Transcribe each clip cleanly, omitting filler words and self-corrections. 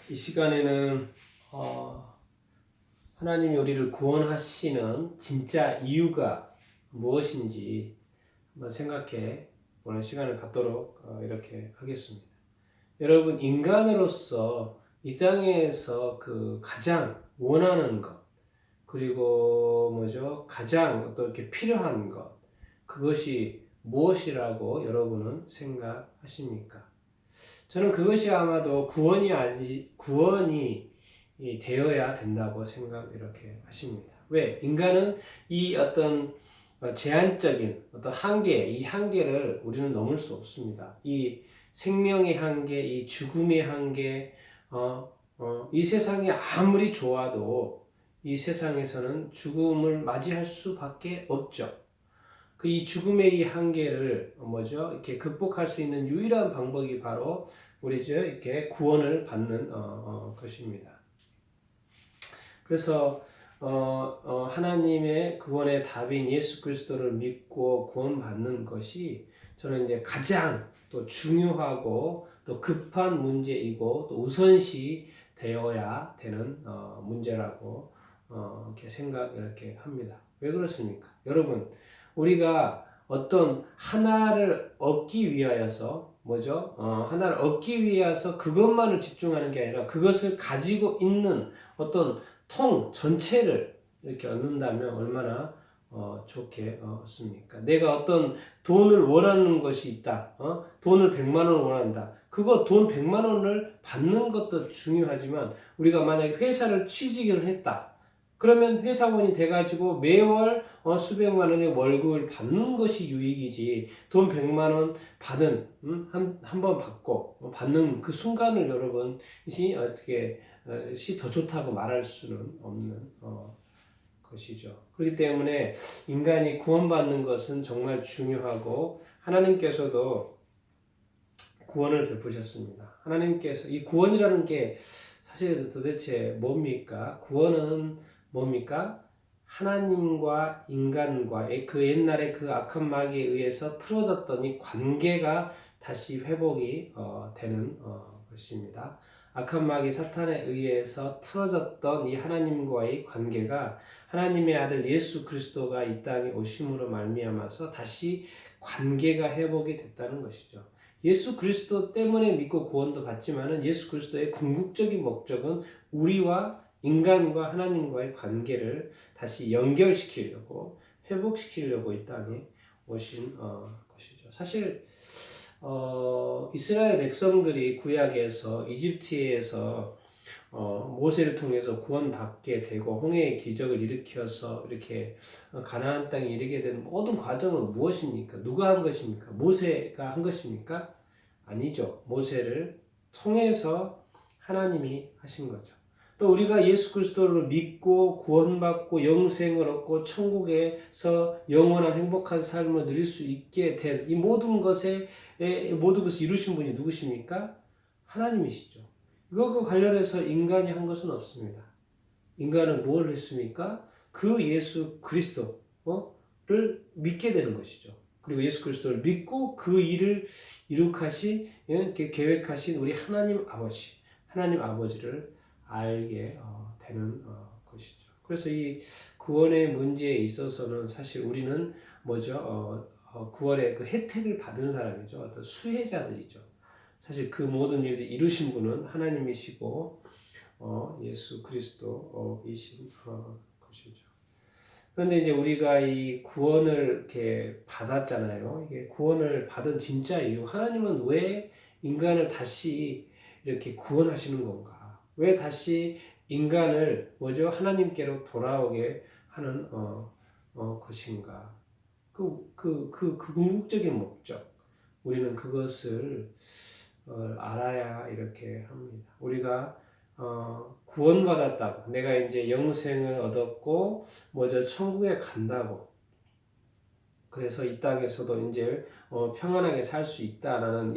이 시간에는 하나님이 우리를 구원하시는 진짜 이유가 무엇인지 한번 생각해 보는 시간을 갖도록 이렇게 하겠습니다. 여러분, 인간으로서 이 땅에서 그 가장 원하는 것, 그리고 가장 이렇게 필요한 것, 그것이 무엇이라고 여러분은 생각하십니까? 저는 그것이 아마도 구원이 되어야 된다고 이렇게 하십니다. 왜? 인간은 이 어떤 제한적인 어떤 한계, 이 한계를 우리는 넘을 수 없습니다. 이 생명의 한계, 이 죽음의 한계, 이 세상이 아무리 좋아도 이 세상에서는 죽음을 맞이할 수밖에 없죠. 이 죽음의 이 한계를 이렇게 극복할 수 있는 유일한 방법이 바로 이렇게 구원을 받는 것입니다. 그래서 하나님의 구원의 답인 예수 그리스도를 믿고 구원받는 것이 저는 이제 가장 또 중요하고 또 급한 문제이고 또 우선시 되어야 되는 문제라고 이렇게 합니다. 왜 그렇습니까? 여러분, 우리가 어떤 하나를 얻기 위하여서 하나를 얻기 위해서 그것만을 집중하는 게 아니라 그것을 가지고 있는 어떤 통 전체를 이렇게 얻는다면 얼마나 좋게 얻습니까? 내가 어떤 돈을 원하는 것이 있다. 돈을 100만 원을 원한다. 그거 돈 100만 원을 받는 것도 중요하지만 우리가 만약에 회사를 취직을 했다. 그러면 회사원이 돼가지고 매월 수백만 원의 월급을 받는 것이 유익이지 돈 100만 원 받은 한 번 받고 받는 그 순간을 여러분이 어떻게 더 좋다고 말할 수는 없는 것이죠. 그렇기 때문에 인간이 구원받는 것은 정말 중요하고 하나님께서도 구원을 베푸셨습니다. 하나님께서 이 구원이라는 게 사실 도대체 뭡니까? 구원은 뭡니까? 하나님과 인간과의 그 옛날에 그 악한 마귀에 의해서 틀어졌던 이 관계가 다시 회복이 되는 것입니다. 악한 마귀 사탄에 의해서 틀어졌던 이 하나님과의 관계가 하나님의 아들 예수 그리스도가 이 땅에 오심으로 말미암아서 다시 관계가 회복이 됐다는 것이죠. 예수 그리스도 때문에 믿고 구원도 받지만은 예수 그리스도의 궁극적인 목적은 우리와 인간과 하나님과의 관계를 다시 연결시키려고 회복시키려고 이 땅에 오신 것이죠. 사실 이스라엘 백성들이 구약에서 이집트에서 모세를 통해서 구원받게 되고 홍해의 기적을 일으켜서 이렇게 가나안 땅에 이르게 된 모든 과정은 무엇입니까? 누가 한 것입니까? 모세가 한 것입니까? 아니죠. 모세를 통해서 하나님이 하신 거죠. 또 우리가 예수 그리스도를 믿고 구원받고 영생을 얻고 천국에서 영원한 행복한 삶을 누릴 수 있게 된 이 모든 것을 이루신 분이 누구십니까? 하나님이시죠. 이것과 관련해서 인간이 한 것은 없습니다. 인간은 뭘 했습니까? 그 예수 그리스도를 믿게 되는 것이죠. 그리고 예수 그리스도를 믿고 그 일을 이룩하신, 계획하신 우리 하나님 아버지를 알게 되는 것이죠. 그래서 이 구원의 문제에 있어서는 사실 우리는 구원의 그 혜택을 받은 사람이죠. 어떤 수혜자들이죠. 사실 그 모든 일을 이루신 분은 하나님이시고 예수 그리스도이신 것이죠. 그런데 이제 우리가 이 구원을 이렇게 받았잖아요. 이게 구원을 받은 진짜 이유, 하나님은 왜 인간을 다시 이렇게 구원하시는 건가? 왜 다시 인간을 하나님께로 돌아오게 하는 것인가? 그 궁극적인 목적, 우리는 그것을 알아야 이렇게 합니다. 우리가 구원받았다고, 내가 이제 영생을 얻었고 천국에 간다고, 그래서 이 땅에서도 이제 평안하게 살 수 있다라는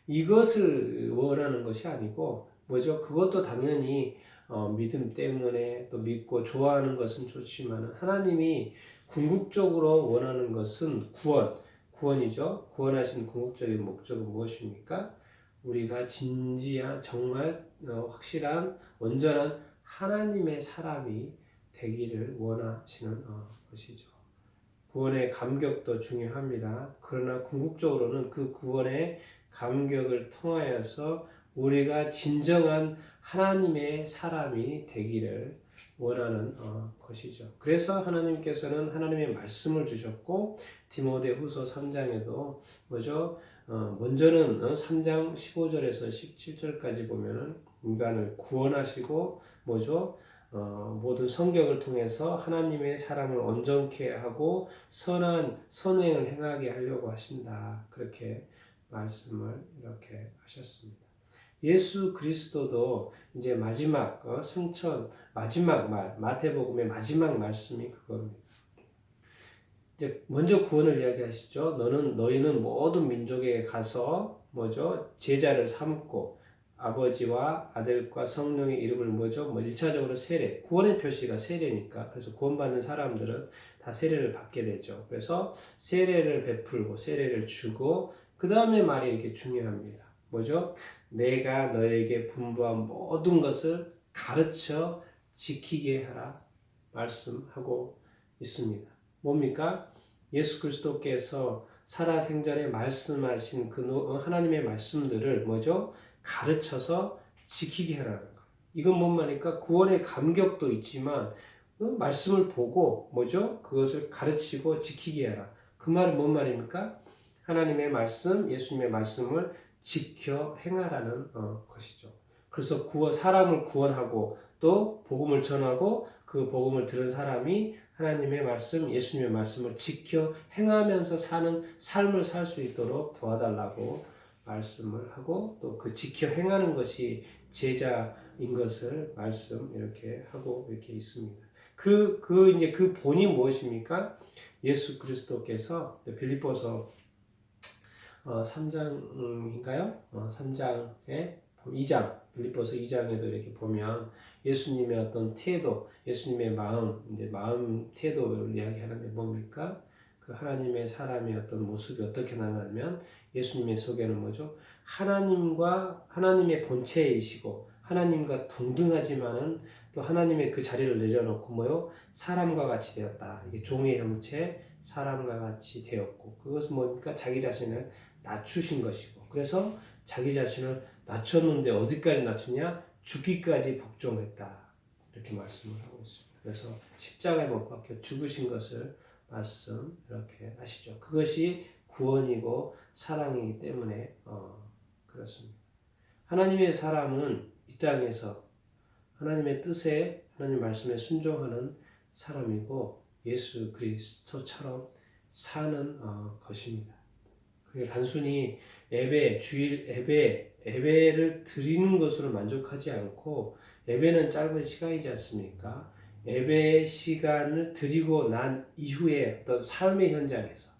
이것을 원하는 것이 아니고 그것도 당연히 믿음 때문에 또 믿고 좋아하는 것은 좋지만 하나님이 궁극적으로 원하는 것은 구원이죠. 구원하신 궁극적인 목적은 무엇입니까? 우리가 진지한 정말 확실한 온전한 하나님의 사람이 되기를 원하시는 것이죠. 구원의 감격도 중요합니다. 그러나 궁극적으로는 그 구원의 감격을 통하여서 우리가 진정한 하나님의 사람이 되기를 원하는 것이죠. 그래서 하나님께서는 하나님의 말씀을 주셨고 디모데후서 3장에도 뭐죠? 먼저는 3장 15절에서 17절까지 보면은 인간을 구원하시고 뭐죠? 모든 성경을 통해서 하나님의 사람을 온전케 하고 선한 선행을 행하게 하려고 하신다. 그렇게 말씀을 이렇게 하셨습니다. 예수 그리스도도 이제 마지막 승천 마지막 말 마태복음의 마지막 말씀이 그겁니다. 이제 먼저 구원을 이야기하시죠. 너희는 모든 민족에 가서 뭐죠? 제자를 삼고 아버지와 아들과 성령의 이름을 뭐죠? 1차적으로 세례. 구원의 표시가 세례니까. 그래서 구원받는 사람들은 다 세례를 받게 되죠. 그래서 세례를 베풀고 세례를 주고 그 다음에 말이 이렇게 중요합니다. 뭐죠? 내가 너에게 분부한 모든 것을 가르쳐 지키게 하라 말씀하고 있습니다. 뭡니까? 예수 그리스도께서 살아생전에 말씀하신 그 하나님의 말씀들을 뭐죠? 가르쳐서 지키게 하라는 거예요. 이건 뭔 말입니까? 구원의 감격도 있지만 말씀을 보고 뭐죠? 그것을 가르치고 지키게 하라. 그 말은 뭔 말입니까? 하나님의 말씀, 예수님의 말씀을 지켜 행하라는 것이죠. 그래서 사람을 구원하고 또 복음을 전하고 그 복음을 들은 사람이 하나님의 말씀, 예수님의 말씀을 지켜 행하면서 사는 삶을 살 수 있도록 도와달라고 말씀을 하고 또 그 지켜 행하는 것이 제자인 것을 말씀 이렇게 하고 이렇게 있습니다. 이제 그 본이 무엇입니까? 예수 그리스도께서 빌립보서 3장인가요? 3장에 2장, 빌립보서 2장에도 이렇게 보면 예수님의 어떤 태도, 예수님의 마음 태도를 이야기하는데 뭡니까? 그 하나님의 사람의 어떤 모습이 어떻게 나타나면 예수님의 속에는 뭐죠? 하나님의 본체이시고 하나님과 동등하지만은 또 하나님의 그 자리를 내려놓고 뭐요? 사람과 같이 되었다. 이게 종의 형체, 사람과 같이 되었고 그것은 뭡니까? 자기 자신을 낮추신 것이고 그래서 자기 자신을 낮췄는데 어디까지 낮추냐? 죽기까지 복종했다. 이렇게 말씀을 하고 있습니다. 그래서 십자가에 못 박혀 죽으신 것을 말씀 이렇게 하시죠. 그것이 구원이고 사랑이기 때문에 그렇습니다. 하나님의 사람은 이 땅에서 하나님의 뜻에 하나님 말씀에 순종하는 사람이고 예수 그리스도처럼 사는 것입니다. 그게 단순히 주일 예배를 드리는 것으로 만족하지 않고 예배는 짧은 시간이지 않습니까? 예배 시간을 드리고 난 이후에 어떤 삶의 현장에서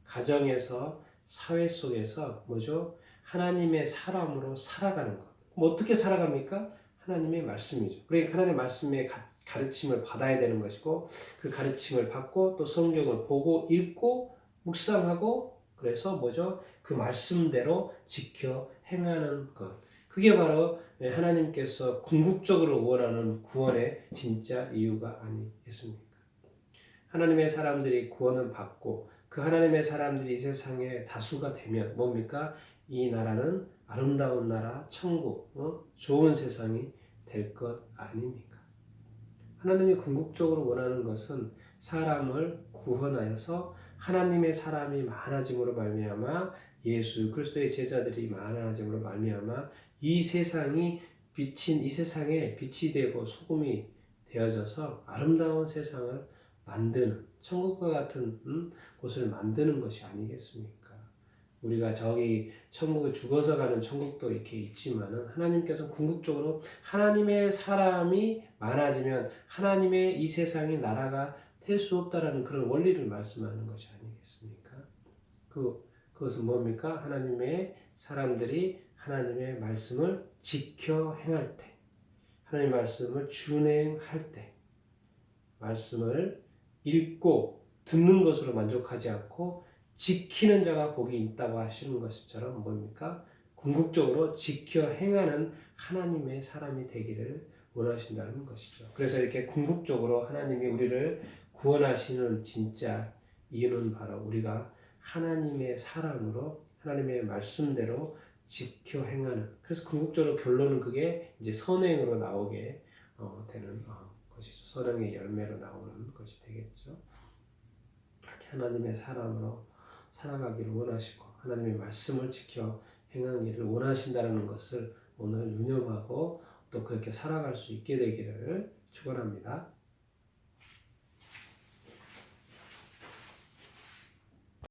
가정에서 사회 속에서 뭐죠? 하나님의 사람으로 살아가는 것. 그럼 어떻게 살아갑니까? 하나님의 말씀이죠. 그러니까 하나님의 말씀의 가르침을 받아야 되는 것이고 그 가르침을 받고 또 성경을 보고 읽고 묵상하고 그래서 뭐죠? 그 말씀대로 지켜 행하는 것. 그게 바로 하나님께서 궁극적으로 원하는 구원의 진짜 이유가 아니겠습니까? 하나님의 사람들이 구원을 받고 그 하나님의 사람들이 이 세상에 다수가 되면 뭡니까? 이 나라는 아름다운 나라, 천국, 좋은 세상이 될 것 아닙니까? 하나님이 궁극적으로 원하는 것은 사람을 구원하여서 하나님의 사람이 많아짐으로 말미암아 예수 그리스도의 제자들이 많아짐으로 말미암아 이 세상에 빛이 되고 소금이 되어져서 아름다운 세상을 만드는 천국과 같은 곳을 만드는 것이 아니겠습니까? 우리가 저기 천국에 죽어서 가는 천국도 이렇게 있지만은 하나님께서 궁극적으로 하나님의 사람이 많아지면 하나님의 이 세상의 나라가 될 수 없다라는 그런 원리를 말씀하는 것이 아니겠습니까? 그것은 뭡니까? 하나님의 사람들이 하나님의 말씀을 지켜 행할 때, 하나님의 말씀을 준행할 때, 말씀을 읽고 듣는 것으로 만족하지 않고 지키는 자가 복이 있다고 하시는 것처럼 뭡니까? 궁극적으로 지켜 행하는 하나님의 사람이 되기를 원하신다는 것이죠. 그래서 이렇게 궁극적으로 하나님이 우리를 구원하시는 진짜 이유는 바로 우리가 하나님의 사랑으로 하나님의 말씀대로 지켜 행하는, 그래서 궁극적으로 결론은 그게 이제 선행으로 나오게 되는 것이죠. 선행의 열매로 나오는 것이 되겠죠. 그렇게 하나님의 사랑으로 살아가기를 원하시고 하나님의 말씀을 지켜 행하기를 원하신다는 것을 오늘 유념하고 또 그렇게 살아갈 수 있게 되기를 축원합니다.